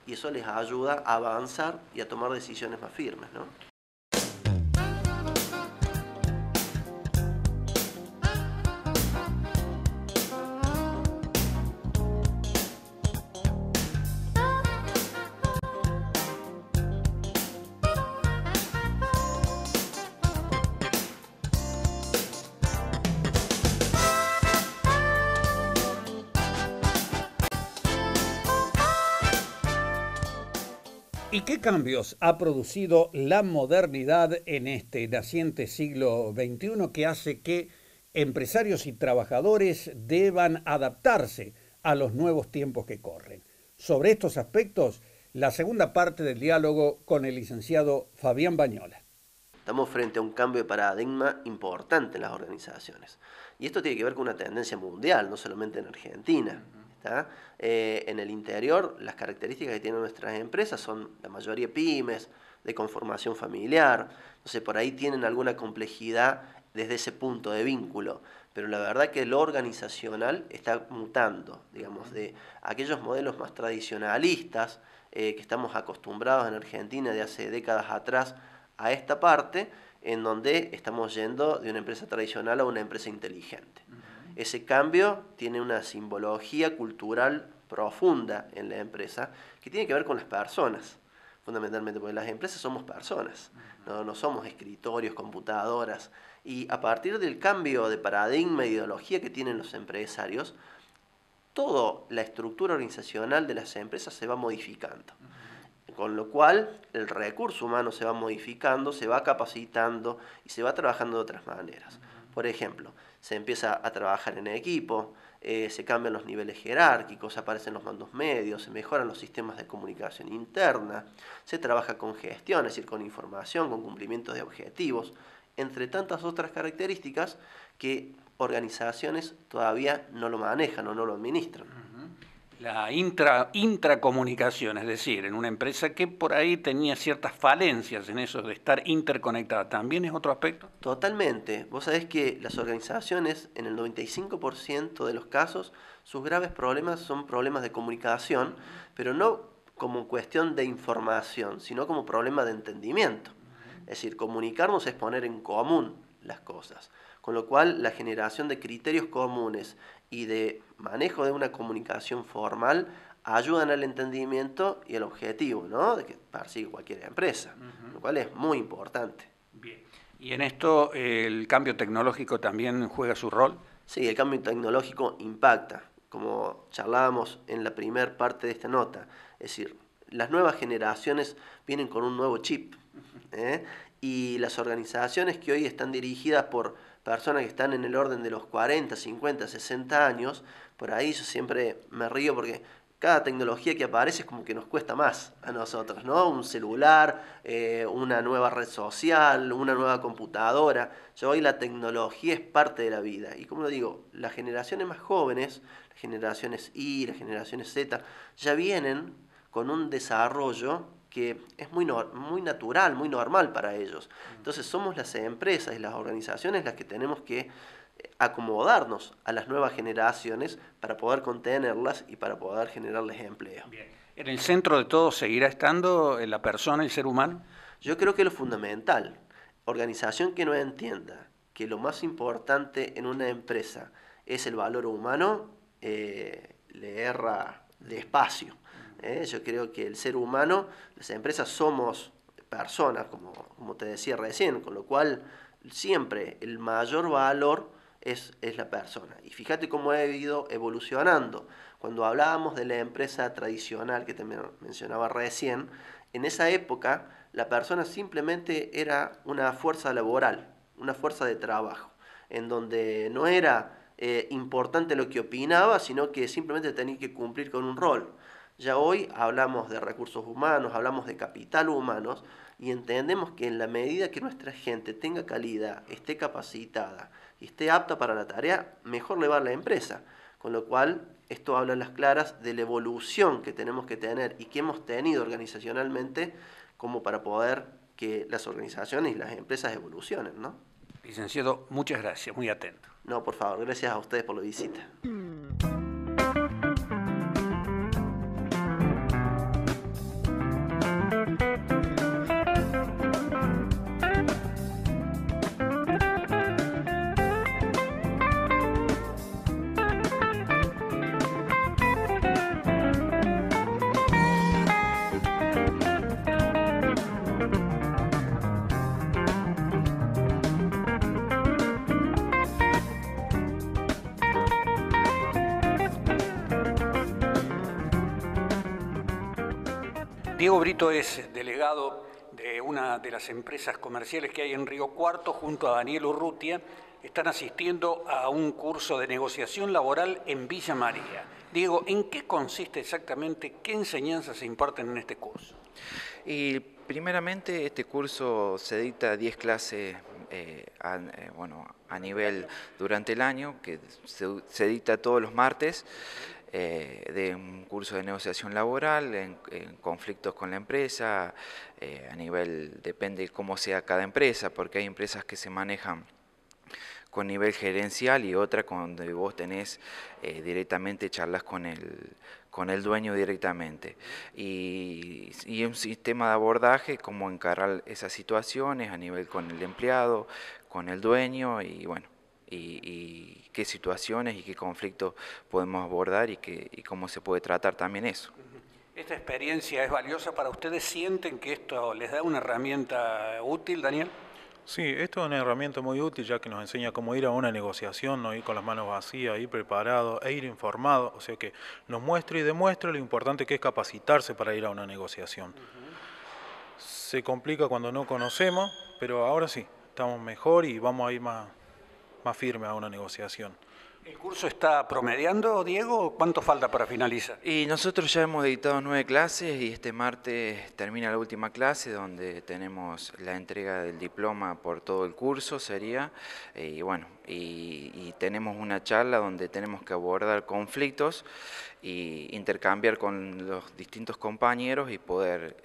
y eso les ayuda a avanzar y a tomar decisiones más firmes, ¿no? ¿Y qué cambios ha producido la modernidad en este naciente siglo XXI que hace que empresarios y trabajadores deban adaptarse a los nuevos tiempos que corren? Sobre estos aspectos, la segunda parte del diálogo con el licenciado Fabián Bañola. Estamos frente a un cambio de paradigma importante en las organizaciones. Y esto tiene que ver con una tendencia mundial, no solamente en Argentina. En el interior, las características que tienen nuestras empresas son la mayoría pymes, de conformación familiar. Entonces, por ahí tienen alguna complejidad desde ese punto de vínculo. Pero la verdad que lo organizacional está mutando, digamos, de aquellos modelos más tradicionalistas que estamos acostumbrados en Argentina de hace décadas atrás a esta parte, en donde estamos yendo de una empresa tradicional a una empresa inteligente. Ese cambio tiene una simbología cultural profunda en la empresa que tiene que ver con las personas, fundamentalmente, porque las empresas somos personas, no somos escritorios, computadoras, y a partir del cambio de paradigma e ideología que tienen los empresarios, toda la estructura organizacional de las empresas se va modificando. Con lo cual, el recurso humano se va modificando, se va capacitando y se va trabajando de otras maneras. Por ejemplo, se empieza a trabajar en equipo, se cambian los niveles jerárquicos, aparecen los mandos medios, se mejoran los sistemas de comunicación interna, se trabaja con gestión, es decir, con información, con cumplimiento de objetivos, entre tantas otras características que organizaciones todavía no lo manejan o no lo administran. La intracomunicación, es decir, en una empresa que por ahí tenía ciertas falencias en eso de estar interconectada, ¿también es otro aspecto? Totalmente. Vos sabés que las organizaciones, en el 95% de los casos, sus graves problemas son problemas de comunicación, pero no como cuestión de información, sino como problema de entendimiento. Es decir, comunicarnos es poner en común las cosas, con lo cual la generación de criterios comunes y de manejo de una comunicación formal ayudan al entendimiento y al objetivo, ¿no?, de que persigue cualquier empresa, lo cual es muy importante. Bien. ¿Y en esto el cambio tecnológico también juega su rol? Sí, el cambio tecnológico impacta, como charlábamos en la primera parte de esta nota. Es decir, las nuevas generaciones vienen con un nuevo chip, ¿eh? Y las organizaciones que hoy están dirigidas por personas que están en el orden de los 40, 50, 60 años, por ahí yo siempre me río porque cada tecnología que aparece es como que nos cuesta más a nosotros, ¿no? Un celular, una nueva red social, una nueva computadora. Ya hoy la tecnología es parte de la vida. Y como lo digo, las generaciones más jóvenes, las generaciones Y, las generaciones Z, ya vienen con un desarrollo que es muy natural, muy normal para ellos. Entonces somos las empresas y las organizaciones las que tenemos que acomodarnos a las nuevas generaciones para poder contenerlas y para poder generarles empleo. Bien. ¿En el centro de todo seguirá estando la persona, el ser humano? Yo creo que lo fundamental, organización que no entienda que lo más importante en una empresa es el valor humano, le erra despacio. Yo creo que el ser humano, las empresas somos personas, como te decía recién, con lo cual siempre el mayor valor es la persona. Y fíjate cómo ha ido evolucionando. Cuando hablábamos de la empresa tradicional que también mencionaba recién, en esa época la persona simplemente era una fuerza laboral, una fuerza de trabajo, en donde no era importante lo que opinaba, sino que simplemente tenía que cumplir con un rol. Ya hoy hablamos de recursos humanos, hablamos de capital humanos y entendemos que en la medida que nuestra gente tenga calidad, esté capacitada y esté apta para la tarea, mejor le va a la empresa. Con lo cual, esto habla a las claras de la evolución que tenemos que tener y que hemos tenido organizacionalmente como para poder que las organizaciones y las empresas evolucionen, ¿no? Licenciado, muchas gracias, muy atento. No, por favor, gracias a ustedes por la visita. Diego Brito es delegado de una de las empresas comerciales que hay en Río Cuarto, junto a Daniel Urrutia. Están asistiendo a un curso de negociación laboral en Villa María. Diego, ¿en qué consiste exactamente? ¿Qué enseñanzas se imparten en este curso? Y primeramente este curso se dicta 10 clases a nivel durante el año, que se dicta todos los martes, de un curso de negociación laboral, en conflictos con la empresa, a nivel, depende de cómo sea cada empresa, porque hay empresas que se manejan con nivel gerencial y otra donde vos tenés directamente charlas con el dueño directamente. Y un sistema de abordaje, cómo encarar esas situaciones a nivel con el empleado, con el dueño y bueno, y qué situaciones y qué conflictos podemos abordar y cómo se puede tratar también eso. ¿Esta experiencia es valiosa para ustedes? ¿Sienten que esto les da una herramienta útil, Daniel? Sí, esto es una herramienta muy útil ya que nos enseña cómo ir a una negociación, no ir con las manos vacías, ir preparado e ir informado, o sea que nos muestra y demuestra lo importante que es capacitarse para ir a una negociación. Se complica cuando no conocemos, pero ahora sí, estamos mejor y vamos a ir más firme a una negociación. ¿El curso está promediando, Diego? ¿Cuánto falta para finalizar? Y nosotros ya hemos dictado 9 clases y este martes termina la última clase donde tenemos la entrega del diploma por todo el curso, sería, y bueno, y tenemos una charla donde tenemos que abordar conflictos y intercambiar con los distintos compañeros y poder,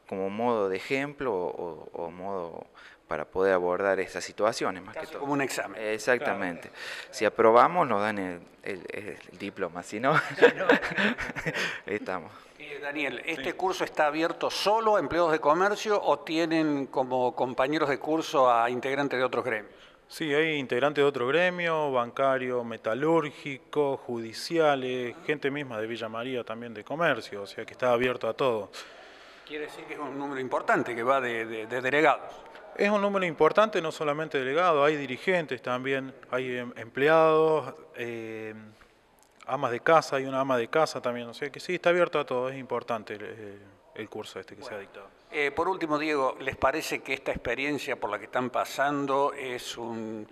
como modo de ejemplo o modo para poder abordar estas situaciones, más Casi que todo. Como un examen. Exactamente. Claro. Si aprobamos nos dan el diploma, si no, estamos. Daniel, ¿este curso está abierto solo a empleados de comercio o tienen como compañeros de curso a integrantes de otros gremios? Sí, hay integrantes de otro gremio, bancario, metalúrgico, judiciales, gente misma de Villa María también de comercio, o sea que está abierto a todo. Quiere decir que es un número importante que va de delegados. Es un número importante, no solamente delegados, hay dirigentes también, hay empleados, amas de casa, hay una ama de casa también, o sea que sí, está abierto a todo, es importante el curso que se ha dictado. Por último, Diego, ¿les parece que esta experiencia por la que están pasando es un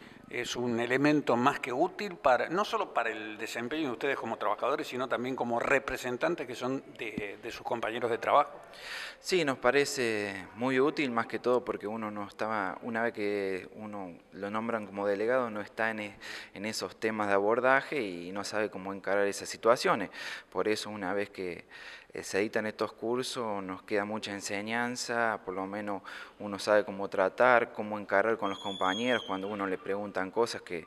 elemento más que útil para no solo para el desempeño de ustedes como trabajadores, sino también como representantes que son de sus compañeros de trabajo? Sí, nos parece muy útil, más que todo porque uno no estaba, una vez que uno lo nombran como delegado, no está en esos temas de abordaje y no sabe cómo encarar esas situaciones. Por eso, una vez que se editan estos cursos, nos queda mucha enseñanza, por lo menos uno sabe cómo tratar, cómo encarar con los compañeros cuando uno le preguntan cosas que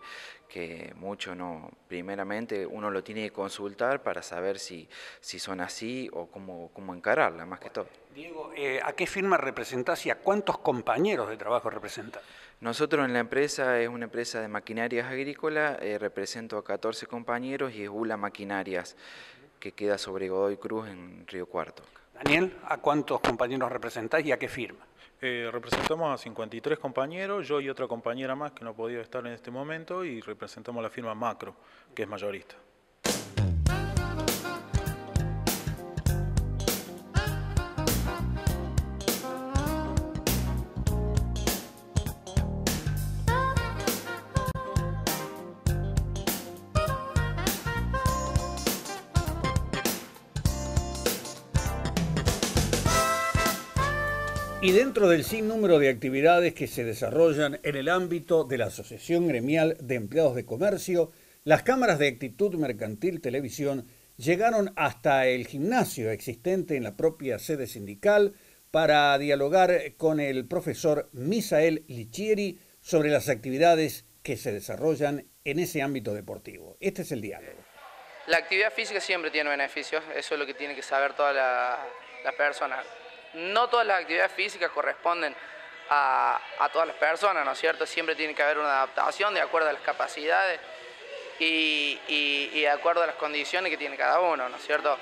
mucho no, primeramente uno lo tiene que consultar para saber si son así o cómo encararla, más que todo. Diego, ¿a qué firma representás y a cuántos compañeros de trabajo representás? Nosotros en la empresa, es una empresa de maquinarias agrícolas, represento a 14 compañeros y es ULA Maquinarias, que queda sobre Godoy Cruz en Río Cuarto. Daniel, ¿a cuántos compañeros representás y a qué firma? Representamos a 53 compañeros, yo y otra compañera más que no podía estar en este momento, y representamos la firma Macro, que es mayorista. Y dentro del sinnúmero de actividades que se desarrollan en el ámbito de la Asociación Gremial de Empleados de Comercio, las cámaras de Actitud Mercantil Televisión llegaron hasta el gimnasio existente en la propia sede sindical para dialogar con el profesor Misael Lichieri sobre las actividades que se desarrollan en ese ámbito deportivo. Este es el diálogo. La actividad física siempre tiene beneficios, eso es lo que tiene que saber toda la persona. No todas las actividades físicas corresponden a todas las personas, ¿no es cierto? Siempre tiene que haber una adaptación de acuerdo a las capacidades y de acuerdo a las condiciones que tiene cada uno, ¿no es cierto?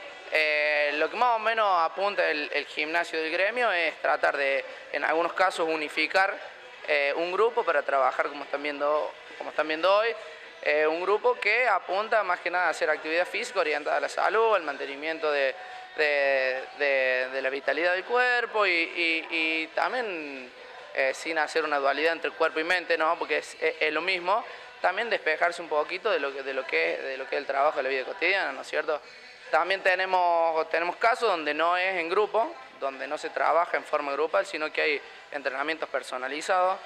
Lo que más o menos apunta el gimnasio del gremio es tratar de, en algunos casos, unificar un grupo para trabajar, como están viendo hoy, un grupo que apunta más que nada a hacer actividad física orientada a la salud, al mantenimiento de la vitalidad del cuerpo y también sin hacer una dualidad entre el cuerpo y mente, ¿no? Porque es lo mismo, también despejarse un poquito de lo que es el trabajo de la vida cotidiana, ¿no es cierto? También tenemos casos donde no es en grupo, donde no se trabaja en forma grupal, sino que hay entrenamientos personalizados.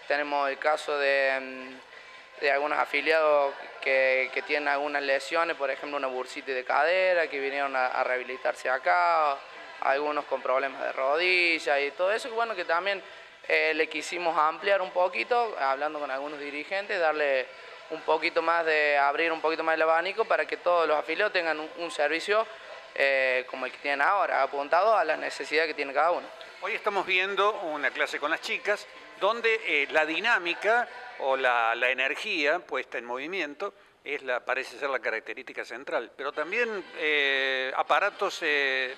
Tenemos el caso de algunos afiliados que tienen algunas lesiones, por ejemplo una bursitis de cadera, que vinieron a rehabilitarse acá, algunos con problemas de rodilla y todo eso, bueno, que también le quisimos ampliar un poquito, hablando con algunos dirigentes, darle un poquito más abrir un poquito más el abanico para que todos los afiliados tengan un servicio como el que tienen ahora, apuntado a las necesidades que tiene cada uno. Hoy estamos viendo una clase con las chicas donde la dinámica o la energía puesta en movimiento parece ser la característica central, pero también aparatos se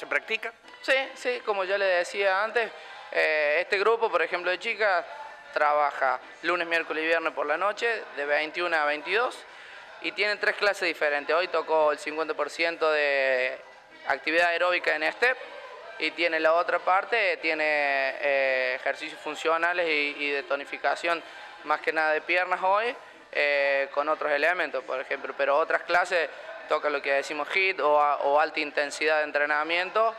practica. Sí, como ya le decía antes, este grupo, por ejemplo, de chicas, trabaja lunes, miércoles y viernes por la noche, de 21 a 22, y tienen 3 clases diferentes. Hoy tocó el 50% de actividad aeróbica en step, y tiene la otra parte, tiene ejercicios funcionales y de tonificación, más que nada de piernas hoy, con otros elementos, por ejemplo, pero otras clases toca lo que decimos HIIT o alta intensidad de entrenamiento,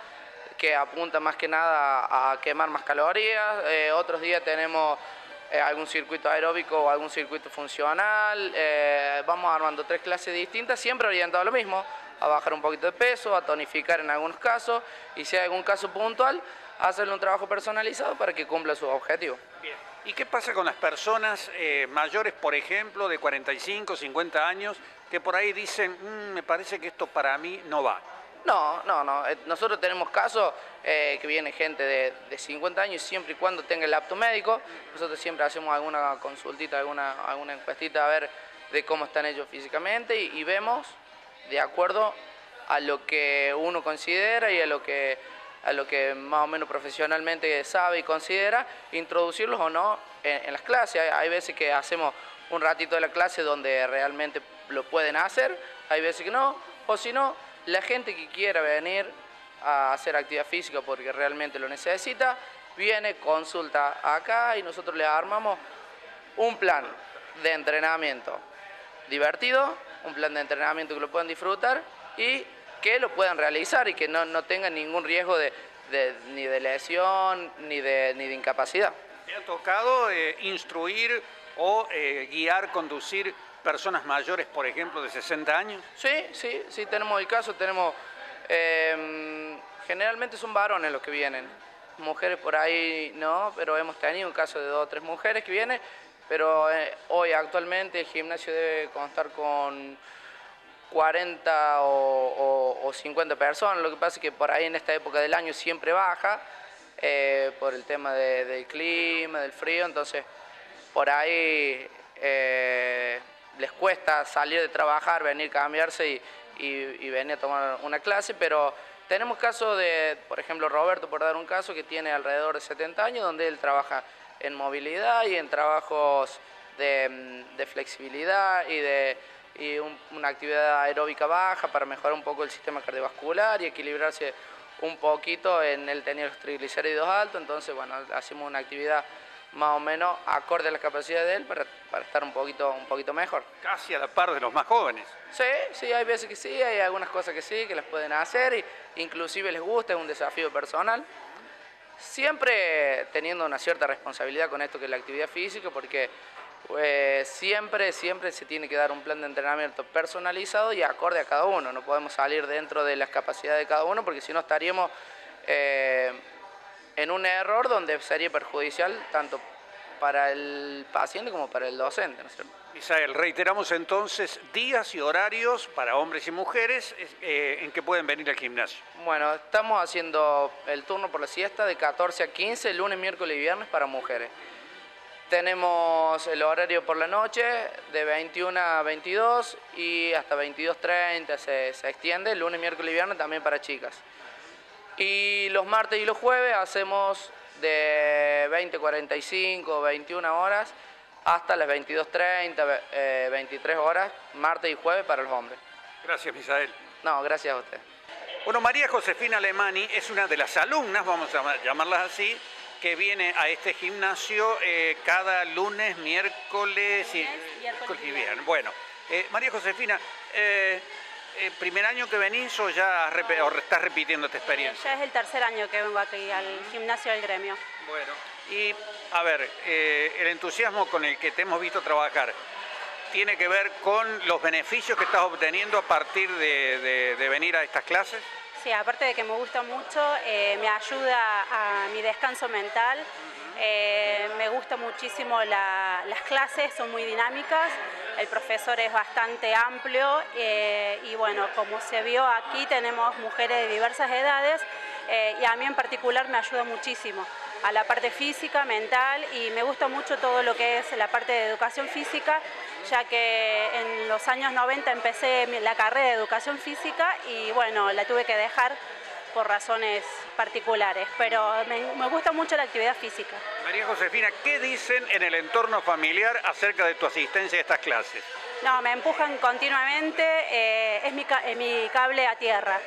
que apunta más que nada a quemar más calorías. Otros días tenemos algún circuito aeróbico o algún circuito funcional. Vamos armando 3 clases distintas, siempre orientado a lo mismo, a bajar un poquito de peso, a tonificar en algunos casos, y si hay algún caso puntual, hacerle un trabajo personalizado para que cumpla sus objetivos. Bien. ¿Y qué pasa con las personas mayores, por ejemplo, de 45, 50 años, que por ahí dicen, me parece que esto para mí no va? No. Nosotros tenemos casos que viene gente de 50 años, siempre y cuando tenga el apto médico. Nosotros siempre hacemos alguna consultita, alguna encuestita a ver de cómo están ellos físicamente y vemos, de acuerdo a lo que uno considera y a lo que más o menos profesionalmente sabe y considera, introducirlos o no en las clases. Hay veces que hacemos un ratito de la clase donde realmente lo pueden hacer, hay veces que no, o si no, la gente que quiera venir a hacer actividad física porque realmente lo necesita, viene, consulta acá y nosotros le armamos un plan de entrenamiento divertido, un plan de entrenamiento que lo puedan disfrutar y que lo puedan realizar y que no tengan ningún riesgo ni de lesión ni de incapacidad. ¿Te ha tocado instruir o guiar, conducir personas mayores, por ejemplo, de 60 años? Sí, tenemos el caso, generalmente son varones los que vienen, mujeres por ahí no, pero hemos tenido un caso de 2 o 3 mujeres que vienen, pero hoy actualmente el gimnasio debe contar con 40 o 50 personas, lo que pasa es que por ahí en esta época del año siempre baja, por el tema del clima, del frío, entonces por ahí les cuesta salir de trabajar, venir, cambiarse y venir a tomar una clase, pero tenemos casos de, por ejemplo, Roberto, por dar un caso, que tiene alrededor de 70 años, donde él trabaja en movilidad y en trabajos de flexibilidad y una actividad aeróbica baja para mejorar un poco el sistema cardiovascular y equilibrarse un poquito en él tenía los triglicéridos altos, entonces bueno, hacemos una actividad más o menos acorde a las capacidades de él para estar un poquito mejor. Casi a la par de los más jóvenes. Sí, hay veces que sí, hay algunas cosas que sí, que las pueden hacer, y inclusive les gusta, es un desafío personal. Siempre teniendo una cierta responsabilidad con esto que es la actividad física, porque siempre se tiene que dar un plan de entrenamiento personalizado y acorde a cada uno. No podemos salir dentro de las capacidades de cada uno, porque si no estaríamos en un error donde sería perjudicial tanto para el paciente como para el docente, ¿no es cierto? Misael, reiteramos entonces días y horarios para hombres y mujeres en que pueden venir al gimnasio. Bueno, estamos haciendo el turno por la siesta de 14 a 15, lunes, miércoles y viernes para mujeres. Tenemos el horario por la noche de 21 a 22 y hasta 22:30 se extiende, lunes, miércoles y viernes también para chicas. Y los martes y los jueves hacemos de 20:45, 21 horas hasta las 22:30, 23 horas, martes y jueves para los hombres. Gracias, Misael. No, gracias a usted. Bueno, María Josefina Alemani es una de las alumnas, vamos a llamarlas así, que viene a este gimnasio cada lunes, miércoles y viernes. Bueno, María Josefina, ¿primer año que venís o ya estás repitiendo esta experiencia? Ya es el tercer año que vengo aquí al gimnasio del gremio. Bueno, y a ver, el entusiasmo con el que te hemos visto trabajar, ¿tiene que ver con los beneficios que estás obteniendo a partir de venir a estas clases? Sí, aparte de que me gusta mucho, me ayuda a mi descanso mental. Me gusta muchísimo las clases, son muy dinámicas, el profesor es bastante amplio y bueno, como se vio aquí tenemos mujeres de diversas edades y a mí en particular me ayuda muchísimo a la parte física, mental, y me gusta mucho todo lo que es la parte de educación física, ya que en los años 90 empecé la carrera de educación física y bueno, la tuve que dejar por razones particulares, pero me gusta mucho la actividad física. María Josefina, ¿qué dicen en el entorno familiar acerca de tu asistencia a estas clases? No, me empujan continuamente, es mi cable a tierra,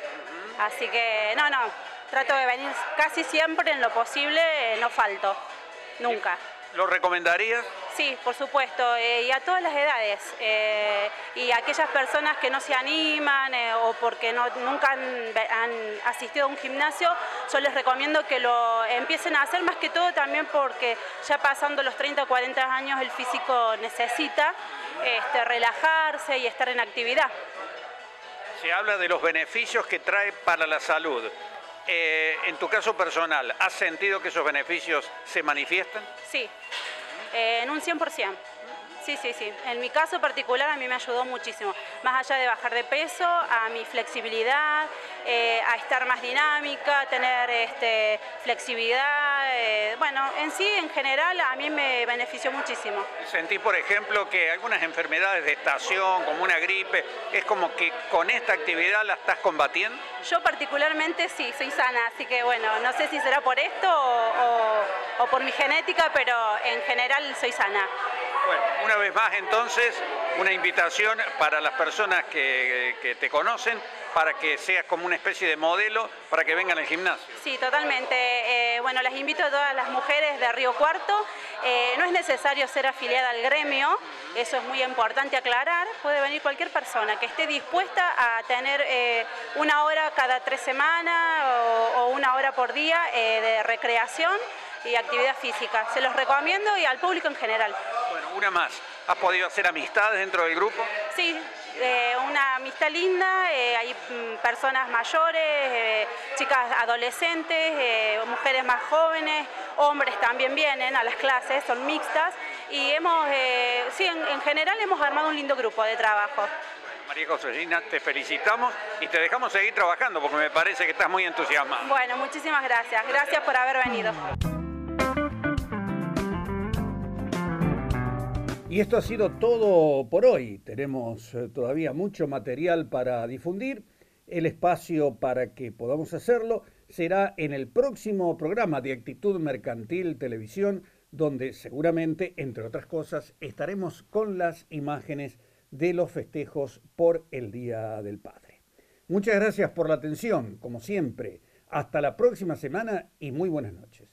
así que no, trato de venir casi siempre en lo posible, no falto, nunca. ¿Lo recomendarías? Sí, por supuesto, y a todas las edades. Y a aquellas personas que no se animan o porque nunca han asistido a un gimnasio, yo les recomiendo que lo empiecen a hacer, más que todo también porque ya pasando los 30 o 40 años el físico necesita relajarse y estar en actividad. Se habla de los beneficios que trae para la salud. En tu caso personal, ¿has sentido que esos beneficios se manifiestan? Sí. En un 100%. Sí. En mi caso particular a mí me ayudó muchísimo. Más allá de bajar de peso, a mi flexibilidad, a estar más dinámica, a tener flexibilidad. Bueno, en sí, en general, a mí me benefició muchísimo. ¿Sentí, por ejemplo, que algunas enfermedades de estación, como una gripe, es como que con esta actividad la estás combatiendo? Yo particularmente sí, soy sana, así que bueno, no sé si será por esto o por mi genética, pero en general soy sana. Bueno, una vez más entonces, una invitación para las personas que te conocen, para que seas como una especie de modelo, para que vengan al gimnasio. Sí, totalmente. Bueno, las invito a todas las mujeres de Río Cuarto. No es necesario ser afiliada al gremio, eso es muy importante aclarar. Puede venir cualquier persona que esté dispuesta a tener una hora cada 3 semanas o una hora por día de recreación y actividad física. Se los recomiendo y al público en general. Bueno, una más. ¿Has podido hacer amistades dentro del grupo? Sí, una amistad linda. Hay personas mayores, chicas adolescentes, mujeres más jóvenes, hombres también vienen a las clases, son mixtas. Y sí, en general hemos armado un lindo grupo de trabajo. María Josefina, te felicitamos y te dejamos seguir trabajando porque me parece que estás muy entusiasmada. Bueno, muchísimas gracias. Gracias por haber venido. Y esto ha sido todo por hoy. Tenemos todavía mucho material para difundir. El espacio para que podamos hacerlo será en el próximo programa de Actitud Mercantil Televisión, donde seguramente, entre otras cosas, estaremos con las imágenes de los festejos por el Día del Padre. Muchas gracias por la atención, como siempre. Hasta la próxima semana y muy buenas noches.